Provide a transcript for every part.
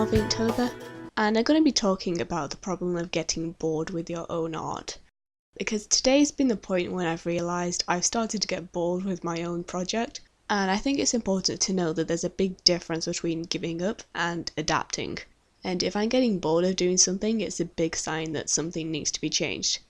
of Inktober, and I'm going to be talking about the problem of getting bored with your own art. Because today's been the point when I've realised I've started to get bored with my own project, and I think it's important to know that there's a big difference between giving up and adapting. And if I'm getting bored of doing something, it's a big sign that something needs to be changed.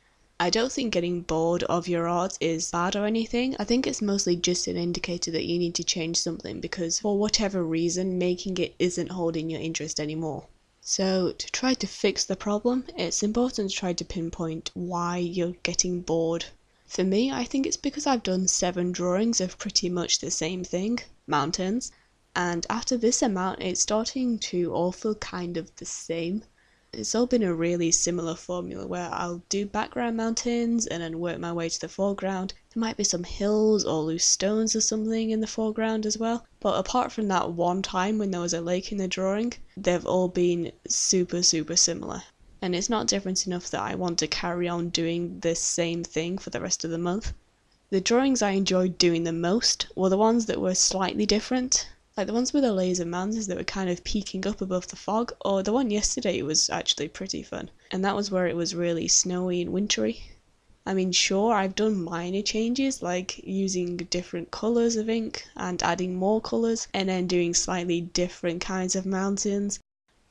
I don't think getting bored of your art is bad or anything. I think it's mostly just an indicator that you need to change something because for whatever reason, making it isn't holding your interest anymore. So to try to fix the problem, it's important to try to pinpoint why you're getting bored. For me, I think it's because I've done 7 drawings of pretty much the same thing, mountains, and after this amount it's starting to all feel kind of the same. It's all been a really similar formula where I'll do background mountains and then work my way to the foreground. There might be some hills or loose stones or something in the foreground as well. But apart from that one time when there was a lake in the drawing, they've all been super similar. And it's not different enough that I want to carry on doing this same thing for the rest of the month. The drawings I enjoyed doing the most were the ones that were slightly different. Like the ones with the layers of mountains that were kind of peeking up above the fog, or the one yesterday was actually pretty fun. And that was where it was really snowy and wintry. I mean, sure, I've done minor changes like using different colours of ink and adding more colours and then doing slightly different kinds of mountains,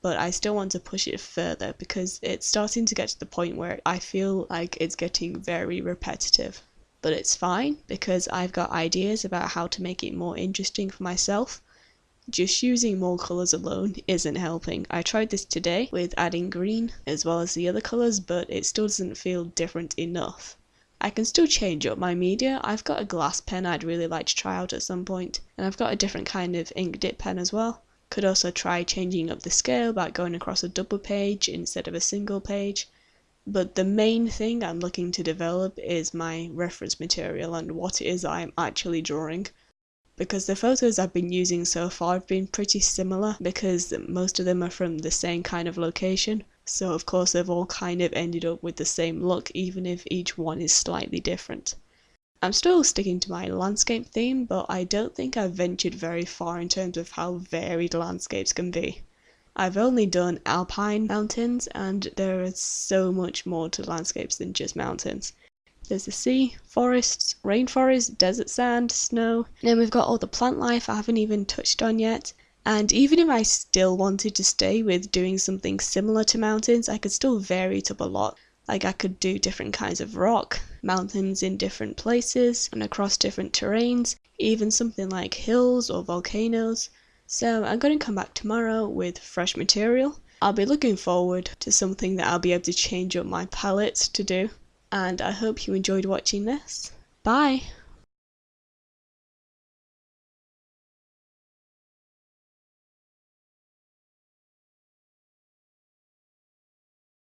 but I still want to push it further because it's starting to get to the point where I feel like it's getting very repetitive. But it's fine because I've got ideas about how to make it more interesting for myself. Just using more colours alone isn't helping. I tried this today with adding green as well as the other colours, but it still doesn't feel different enough. I can still change up my media. I've got a glass pen I'd really like to try out at some point, and I've got a different kind of ink dip pen as well. Could also try changing up the scale by going across a double page instead of a single page. But the main thing I'm looking to develop is my reference material and what it is I'm actually drawing. Because the photos I've been using so far have been pretty similar because most of them are from the same kind of location. So of course they've all kind of ended up with the same look even if each one is slightly different. I'm still sticking to my landscape theme, but I don't think I've ventured very far in terms of how varied landscapes can be. I've only done alpine mountains and there is so much more to landscapes than just mountains. There's the sea, forests, rainforest, desert sand, snow, and then we've got all the plant life I haven't even touched on yet. And even if I still wanted to stay with doing something similar to mountains, I could still vary it up a lot. Like I could do different kinds of rock, mountains in different places and across different terrains, even something like hills or volcanoes. So I'm going to come back tomorrow with fresh material. I'll be looking forward to something that I'll be able to change up my palette to do. And I hope you enjoyed watching this. Bye!